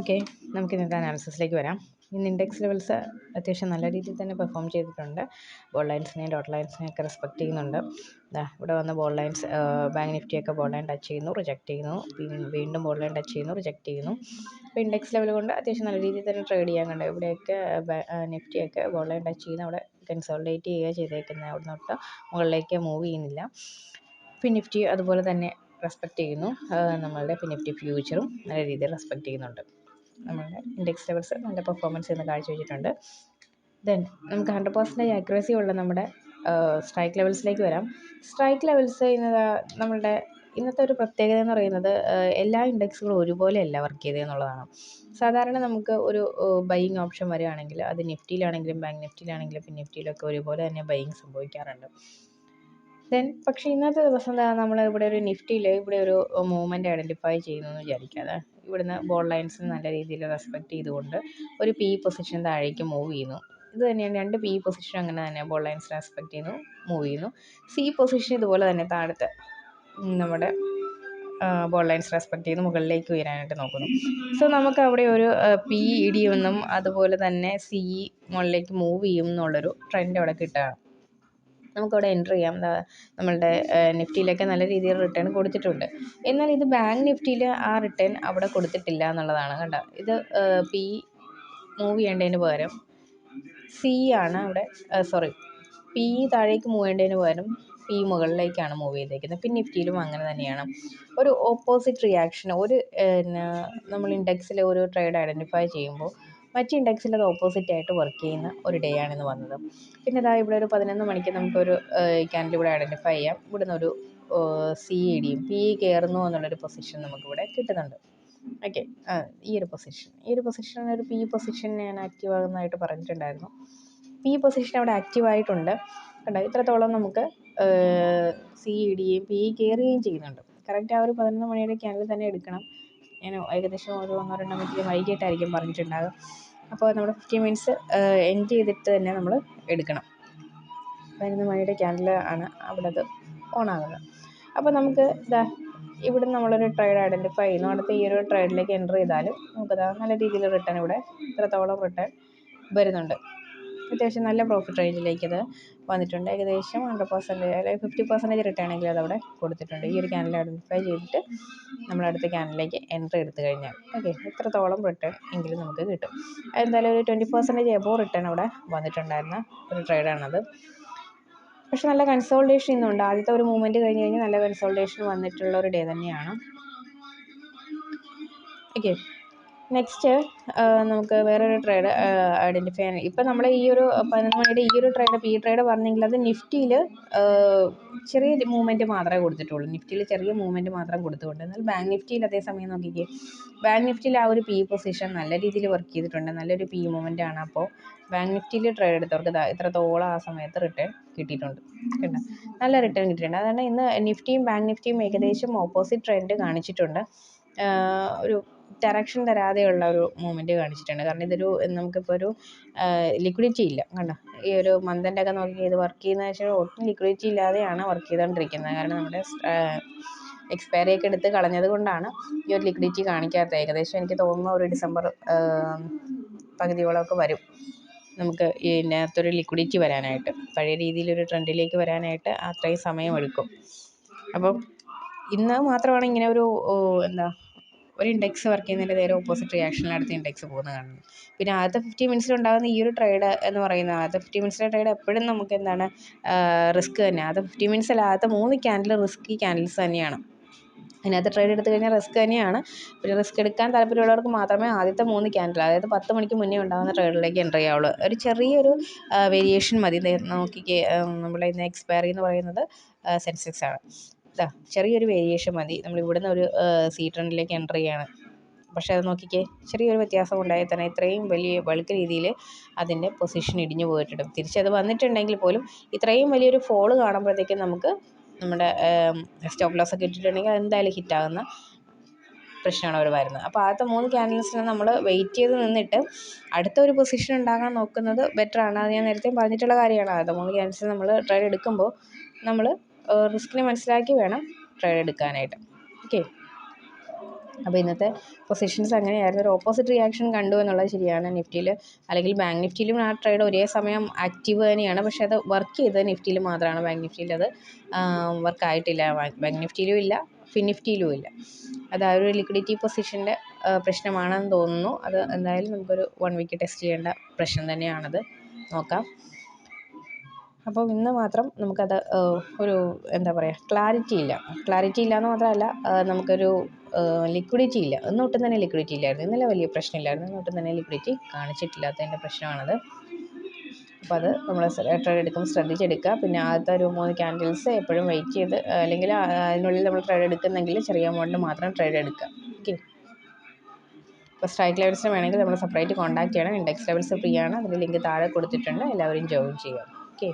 Okay, നമുക്ക് ഇന്നത്തെ അനാലിസിസിലേക്ക് വരാം. ഇന്ന് ഇൻഡെക്സ് ലെവൽസ് അത്യാവശ്യം നല്ല രീതിയിൽ തന്നെ പെർഫോം ചെയ്തിട്ടുണ്ട്. ബോൾ ലൈൻസിനെയും ഡോട്ട് ലൈൻസിനെയും ഒക്കെ റെസ്പെക്ട് ചെയ്യുന്നുണ്ട്. ഇവിടെ വന്ന ബോൾ ലൈൻസ് ബാങ്ക് നിഫ്റ്റിയൊക്കെ ബോൾ ലൈൻ ടച്ച് ചെയ്യുന്നു, റിജക്റ്റ് ചെയ്യുന്നു, വീണ്ടും ബോൾ ലൈൻ ടച്ച് ചെയ്യുന്നു, റിജക്റ്റ് ചെയ്യുന്നു. അപ്പോൾ ഇൻഡെക്സ് ലെവൽ കൊണ്ട് അത്യാവശ്യം നല്ല രീതിയിൽ തന്നെ ട്രേഡ് ചെയ്യാൻ കണ്ടു. ഇവിടെയൊക്കെ നിഫ്റ്റിയൊക്കെ ബോൾ ലൈൻ ടച്ച് ചെയ്യുന്ന അവിടെ കൺസോളിഡേറ്റ് ചെയ്യുക ചെയ്തേക്കുന്നത്, അവിടെ നിന്നൊട്ട് മുകളിലേക്ക് മൂവ് ചെയ്യുന്നില്ല. നിഫ്റ്റി അതുപോലെ തന്നെ റെസ്പെക്റ്റ് ചെയ്യുന്നു. നമ്മളുടെ നിഫ്റ്റി ഫ്യൂച്ചറും നല്ല രീതിയിൽ റെസ്പെക്റ്റ് ചെയ്യുന്നുണ്ട്. നമ്മളുടെ ഇൻഡെക്സ് ലെവൽസ് നല്ല പെർഫോമൻസ് ഇന്ന് കാഴ്ചവെച്ചിട്ടുണ്ട്. ദെൻ നമുക്ക് 100% ആക്യുറസി ഉള്ള നമ്മുടെ സ്ട്രൈക്ക് ലെവൽസിലേക്ക് വരാം. സ്ട്രൈക്ക് ലെവൽസ് നമ്മളുടെ ഇന്നത്തെ ഒരു പ്രത്യേകത എന്ന് പറയുന്നത് എല്ലാ ഇൻഡെക്സുകളും ഒരുപോലെയല്ല വർക്ക് ചെയ്തതെന്നുള്ളതാണ്. സാധാരണ നമുക്ക് ഒരു ബൈയിങ് ഓപ്ഷൻ വരികയാണെങ്കിൽ അത് നിഫ്റ്റിയിലാണെങ്കിലും ബാങ്ക് നിഫ്റ്റിയിലാണെങ്കിലും നിഫ്റ്റിയിലൊക്കെ ഒരുപോലെ തന്നെ ബൈയിങ് സംഭവിക്കാറുണ്ട്. പക്ഷേ ഇന്നത്തെ ദിവസം നമ്മൾ ഇവിടെ ഒരു നിഫ്റ്റിയിൽ ഇവിടെ ഒരു മൂവ്മെൻറ്റ് ഐഡൻറ്റിഫൈ ചെയ്യുന്നു എന്ന് വിചാരിക്കാതെ ഇവിടുന്ന് ബോൾ ലൈൻസിന് നല്ല രീതിയിൽ റെസ്പെക്റ്റ് ചെയ്തുകൊണ്ട് ഒരു പി പൊസിഷൻ താഴേക്ക് മൂവ് ചെയ്യുന്നു. ഇത് തന്നെയാണ് രണ്ട് പി പൊസിഷൻ അങ്ങനെ തന്നെ ബോൾ ലൈൻസ് റെസ്പെക്റ്റ് ചെയ്യുന്നു, മൂവ് ചെയ്യുന്നു. സി പൊസിഷൻ ഇതുപോലെ തന്നെ താഴത്തെ നമ്മുടെ ബോൾ ലൈൻസ് റെസ്പെക്റ്റ് ചെയ്ത് മുകളിലേക്ക് ഉയരാനായിട്ട് നോക്കുന്നു. സോ നമുക്ക് അവിടെ ഒരു പി ഇടിയുമെന്നും അതുപോലെ തന്നെ സി മുകളിലേക്ക് മൂവ് ചെയ്യും എന്നുള്ളൊരു ട്രെൻഡ് അവിടെ കിട്ടുകയാണ്. നമുക്കവിടെ എൻ്റർ ചെയ്യാം. നമ്മളുടെ നിഫ്റ്റിയിലൊക്കെ നല്ല രീതിയിൽ റിട്ടേൺ കൊടുത്തിട്ടുണ്ട്. എന്നാൽ ഇത് ബാങ്ക് നിഫ്റ്റിയിൽ ആ റിട്ടേൺ അവിടെ കൊടുത്തിട്ടില്ല എന്നുള്ളതാണ്. കണ്ടോ, ഇത് പി മൂവ് ചെയ്യേണ്ടതിന് പകരം സി ആണ് അവിടെ, പി താഴേക്ക് മൂവ് ചെയ്യേണ്ടതിന് പകരം പി മുകളിലേക്കാണ് മൂവ് ചെയ്തേക്കുന്നത്. നിഫ്റ്റിയിലും അങ്ങനെ തന്നെയാണ്. ഒരു ഓപ്പോസിറ്റ് റിയാക്ഷൻ നമ്മൾ ഇൻഡെക്സിൽ ഒരു ട്രേഡ് ഐഡൻറ്റിഫൈ ചെയ്യുമ്പോൾ മറ്റ് ഇൻഡെക്സിൽ അത് ഓപ്പോസിറ്റ് ആയിട്ട് വർക്ക് ചെയ്യുന്ന ഒരു ഡേ ആണിന്ന് വന്നത്. ഇവിടെ ഒരു 11 മണിക്ക് നമുക്കൊരു ക്യാൻഡിൽ ഇവിടെ ഐഡൻറ്റിഫൈ ചെയ്യാം. ഇവിടുന്ന് ഒരു സി ഇടിയും പി കയറുന്നു എന്നുള്ളൊരു പൊസിഷൻ നമുക്കിവിടെ കിട്ടുന്നുണ്ട്. ഓക്കെ, ഈ ഒരു പൊസിഷൻ ഒരു പി പൊസിഷൻ ഞാൻ ആക്റ്റീവ് ആകുന്നതായിട്ട് പറഞ്ഞിട്ടുണ്ടായിരുന്നു. പി പൊസിഷൻ അവിടെ ആക്റ്റീവായിട്ടുണ്ട്. കണ്ടോ, ഇത്രത്തോളം നമുക്ക് സി ഇടുകയും പി കയറുകയും ചെയ്യുന്നുണ്ട്. കറക്റ്റ് ആ ഒരു 11 മണിയുടെ ക്യാൻഡിൽ തന്നെ എടുക്കണം. ഞാൻ ഏകദേശം ഒരു 1-2 മിനിറ്റ് വൈകിട്ടായിരിക്കും പറഞ്ഞിട്ടുണ്ടാകും. അപ്പോൾ നമ്മുടെ 15 മിനിറ്റ്സ് എൻഡ് ചെയ്തിട്ട് തന്നെ നമ്മൾ എടുക്കണം. 11 മണിയുടെ ക്യാൻഡിൽ ആണ് അവിടെ അത് ഓൺ ആകുന്നത്. അപ്പോൾ നമുക്ക് ഇവിടെ നമ്മളൊരു ട്രേഡ് ഐഡൻറ്റിഫൈ ചെയ്യുന്നു. അടുത്ത ഈ ഒരു ട്രേഡിലേക്ക് എൻ്റർ ചെയ്താലും നമുക്കത് നല്ല രീതിയിൽ റിട്ടേൺ ഇവിടെ ഇത്രത്തോളം റിട്ടേൺ വരുന്നുണ്ട്. അത്യാവശ്യം നല്ല പ്രോഫിറ്റ് റേഞ്ചിലേക്ക് അത് വന്നിട്ടുണ്ട്. ഏകദേശം 100% അല്ലെങ്കിൽ 50% റിട്ടേണെങ്കിലും അതവിടെ കൊടുത്തിട്ടുണ്ട്. ഈ ഒരു ക്യാൻഡിൽ ഐഡൻറ്റിഫൈ ചെയ്തിട്ട് നമ്മളടുത്ത ക്യാൻഡിലേക്ക് എൻട്രി എടുത്തു കഴിഞ്ഞാൽ ഇത്രത്തോളം റിട്ടേൺ എങ്കിലും നമുക്ക് കിട്ടും. എന്തായാലും ഒരു 20% എബോവ് റിട്ടേൺ അവിടെ വന്നിട്ടുണ്ടായിരുന്ന ഒരു ട്രേഡാണത്. പക്ഷെ നല്ല കൺസോൾട്ടേഷൻ ഇന്നുണ്ട്. ആദ്യത്തെ ഒരു മൂവ്മെൻറ്റ് കഴിഞ്ഞ് കഴിഞ്ഞാൽ നല്ല കൺസോൾട്ടേഷൻ വന്നിട്ടുള്ള ഒരു ഡേ തന്നെയാണ്. ഓക്കെ, നെക്സ്റ്റ് നമുക്ക് വേറൊരു ട്രേഡ് ഐഡൻറ്റിഫൈ ചെയ്യാൻ. ഇപ്പം നമ്മൾ ഈ ഒരു 11 മണിയുടെ ഈ ഒരു ട്രേഡ് പി ട്രേഡ് പറഞ്ഞെങ്കിൽ അത് നിഫ്റ്റിയിൽ ചെറിയ മൂവ്മെൻറ്റ് മാത്രമേ കൊടുത്തിട്ടുള്ളൂ. നിഫ്റ്റിയിൽ ചെറിയ മൂവ്മെൻറ്റ് മാത്രം കൊടുത്തുകൊണ്ട്. എന്നാൽ ബാങ്ക് നിഫ്റ്റിയിൽ അതേ സമയം നോക്കിക്കേ, ബാങ്ക് നിഫ്റ്റിയിൽ ആ ഒരു പി പൊസിഷൻ നല്ല രീതിയിൽ വർക്ക് ചെയ്തിട്ടുണ്ട്. നല്ലൊരു പി മൂവ്മെൻ്റ് ആണ്. അപ്പോൾ ബാങ്ക് നിഫ്റ്റിയിൽ ട്രേഡ് എടുത്തവർക്ക് ഇത്രത്തോളം ആ സമയത്ത് റിട്ടേൺ കിട്ടിയിട്ടുണ്ട്. കേട്ടോ, നല്ല റിട്ടേൺ കിട്ടിയിട്ടുണ്ട്. അതുകൊണ്ട് ഇന്ന് നിഫ്റ്റിയും ബാങ്ക് നിഫ്റ്റിയും ഏകദേശം ഓപ്പോസിറ്റ് ട്രെൻഡ് കാണിച്ചിട്ടുണ്ട്. ഒരു ഡയറക്ഷൻ തരാതെയുള്ള ഒരു മൂവ്മെൻറ്റ് കാണിച്ചിട്ടുണ്ട്. കാരണം ഇതൊരു നമുക്കിപ്പോൾ ഒരു ലിക്വിഡിറ്റി ഇല്ല. കണ്ടോ, ഈ ഒരു മന്തിൻ്റെ ഒക്കെ നോക്കി ഇത് വർക്ക് ചെയ്യുന്നത് വെച്ചാൽ ഒട്ടും ലിക്വിഡിറ്റി ഇല്ലാതെയാണ് വർക്ക് ചെയ്തുകൊണ്ടിരിക്കുന്നത്. കാരണം നമ്മുടെ എക്സ്പയറി ഒക്കെ എടുത്ത് കളഞ്ഞത് കൊണ്ടാണ് ഈ ഒരു ലിക്വിഡിറ്റി കാണിക്കാത്തത്. ഏകദേശം എനിക്ക് തോന്നുന്നു ഒരു ഡിസംബർ പകുതിയോളമൊക്കെ വരും നമുക്ക് ഇതിനകത്തൊരു ലിക്വിഡിറ്റി വരാനായിട്ട്. പഴയ രീതിയിലൊരു ട്രെൻഡിലേക്ക് വരാനായിട്ട് അത്രയും സമയമെടുക്കും. അപ്പം ഇന്ന് മാത്രമാണ് ഇങ്ങനെ ഒരു ഒരു ഇൻഡെക്സ് വർക്ക് ചെയ്യുന്നതിൻ്റെ നേരെ ഓപ്പോസിറ്റ് റിയാക്ഷനിൽ അടുത്ത ഇൻഡെക്സ് പോകുന്നത് കാണുന്നത്. പിന്നെ ആദ്യത്തെ 50 മിനിറ്റ്സിൽ ഉണ്ടാകുന്ന ഈ ഒരു ട്രേഡ് എന്ന് പറയുന്നത്, ആദ്യത്തെ 50 മിനിറ്റ്സിലെ ട്രേഡ് എപ്പോഴും നമുക്ക് റിസ്ക് തന്നെ. ആദ്യത്തെ 50 മിനിറ്റ്സിൽ ആദ്യത്തെ 3 ക്യാൻഡിൽ റിസ്കി ക്യാൻഡിൽസ് തന്നെയാണ്. അതിനകത്ത് ട്രേഡ് എടുത്തു കഴിഞ്ഞാൽ റിസ്ക് തന്നെയാണ്. പിന്നെ റിസ്ക് എടുക്കാൻ താല്പര്യമുള്ളവർക്ക് മാത്രമേ ആദ്യത്തെ 3 ക്യാൻഡിൽ, അതായത് 10 മണിക്ക് മുന്നേ ഉണ്ടാകുന്ന ട്രേഡിലേക്ക് എൻ്റർ ചെയ്യാവുള്ളൂ. ഒരു ചെറിയൊരു വേരിയേഷൻ മതി. നോക്കിക്കേ, നമ്മുടെ ഇന്ന് എക്സ്പയറി എന്ന് പറയുന്നത് സെൻസെക്സ് ആണ്. ചെറിയൊരു വേരിയേഷൻ മതി. നമ്മൾ ഇവിടുന്ന് ഒരു സി ട്രെൻഡിലേക്ക് എൻ്റർ ചെയ്യുകയാണ്. പക്ഷേ അത് നോക്കിക്കേ, ചെറിയൊരു വ്യത്യാസം ഉണ്ടായാൽ തന്നെ ഇത്രയും വലിയ ബൾക്ക് രീതിയിൽ അതിൻ്റെ പൊസിഷൻ ഇടിഞ്ഞു പോയിട്ടുണ്ട്. തിരിച്ചത് വന്നിട്ടുണ്ടെങ്കിൽ പോലും ഇത്രയും വലിയൊരു ഫോള് കാണുമ്പോഴത്തേക്കും നമുക്ക് നമ്മുടെ സ്റ്റോപ്പ് ലോസ് ഒക്കെ ഇട്ടിട്ടുണ്ടെങ്കിൽ എന്തായാലും ഹിറ്റാകുന്ന പ്രശ്നമാണ് അവർ വരുന്നത്. അപ്പോൾ ആദ്യത്തെ 3 ക്യാൻഡിൽസിന് നമ്മൾ വെയിറ്റ് ചെയ്ത് നിന്നിട്ട് അടുത്ത ഒരു പൊസിഷൻ ഉണ്ടാകാൻ നോക്കുന്നത് ബെറ്ററാണ്. അത് ഞാൻ നേരത്തെ പറഞ്ഞിട്ടുള്ള കാര്യമാണ്. ആദ്യത്തെ 3 ക്യാൻഡിൽസ് നമ്മൾ ട്രേഡ് എടുക്കുമ്പോൾ നമ്മൾ റിസ്കിനെ മനസ്സിലാക്കി വേണം ട്രേഡ് എടുക്കാനായിട്ട്. ഓക്കെ, അപ്പോൾ ഇന്നത്തെ പൊസിഷൻസ് അങ്ങനെയായിരുന്നു. ഒരു ഓപ്പോസിറ്റ് റിയാക്ഷൻ കണ്ടു എന്നുള്ളത് ശരിയാണ് നിഫ്റ്റിയിൽ. അല്ലെങ്കിൽ ബാങ്ക് നിഫ്റ്റിയിലും ആ ട്രേഡ് ഒരേ സമയം ആക്റ്റീവ് തന്നെയാണ്. പക്ഷേ അത് വർക്ക് ചെയ്തത് നിഫ്റ്റിയിൽ മാത്രമാണ്. ബാങ്ക് നിഫ്റ്റിയിൽ അത് വർക്കായിട്ടില്ല. ബാങ്ക് നിഫ്റ്റിയിലും ഇല്ല, ഫിൻ നിഫ്റ്റിയിലും ഇല്ല. അത് ആ ഒരു ലിക്വിഡിറ്റി പൊസിഷൻ്റെ പ്രശ്നമാണെന്ന് തോന്നുന്നു. അത് എന്തായാലും നമുക്കൊരു 1 വീക്ക് ടെസ്റ്റ് ചെയ്യേണ്ട പ്രശ്നം തന്നെയാണത്. നോക്കാം. അപ്പോൾ ഇന്ന് മാത്രം നമുക്കത് ഒരു എന്താ പറയുക, ക്ലാരിറ്റി ഇല്ല എന്ന് മാത്രമല്ല, നമുക്കൊരു ലിക്വിഡിറ്റി ഇല്ല. ഇന്നൊട്ടും തന്നെ ലിക്വിഡിറ്റി ഇല്ലായിരുന്നു. ഇന്നലെ വലിയ പ്രശ്നമില്ലായിരുന്നു. ഇന്നൊട്ടും തന്നെ ലിക്വിഡിറ്റി കാണിച്ചിട്ടില്ലാത്തതിൻ്റെ പ്രശ്നമാണത്. അപ്പോൾ അത് നമ്മൾ ട്രേഡ് എടുക്കുമ്പോൾ ശ്രദ്ധിച്ചെടുക്കുക. പിന്നെ ആദ്യത്തെ ഒരു 3 ക്യാൻഡിൽസ് എപ്പോഴും വെയിറ്റ് ചെയ്ത്, അല്ലെങ്കിൽ അതിനുള്ളിൽ നമ്മൾ ട്രേഡ് എടുക്കുന്നെങ്കിൽ ചെറിയ എമൗണ്ടിൽ മാത്രം ട്രേഡ് എടുക്കുക. ഓക്കെ. ഇപ്പോൾ സ്ട്രൈക്ക് ലെവൽസിന് വേണമെങ്കിൽ നമ്മൾ സെപ്പറേറ്റ് കോൺടാക്ട് ചെയ്യണം. ഇൻഡെക്സ് ലെവൽസ് ഫ്രീ ആണ്. അതിൻ്റെ ലിങ്ക് താഴെ കൊടുത്തിട്ടുണ്ട്. എല്ലാവരും ജോയിൻ ചെയ്യുക. ഓക്കെ.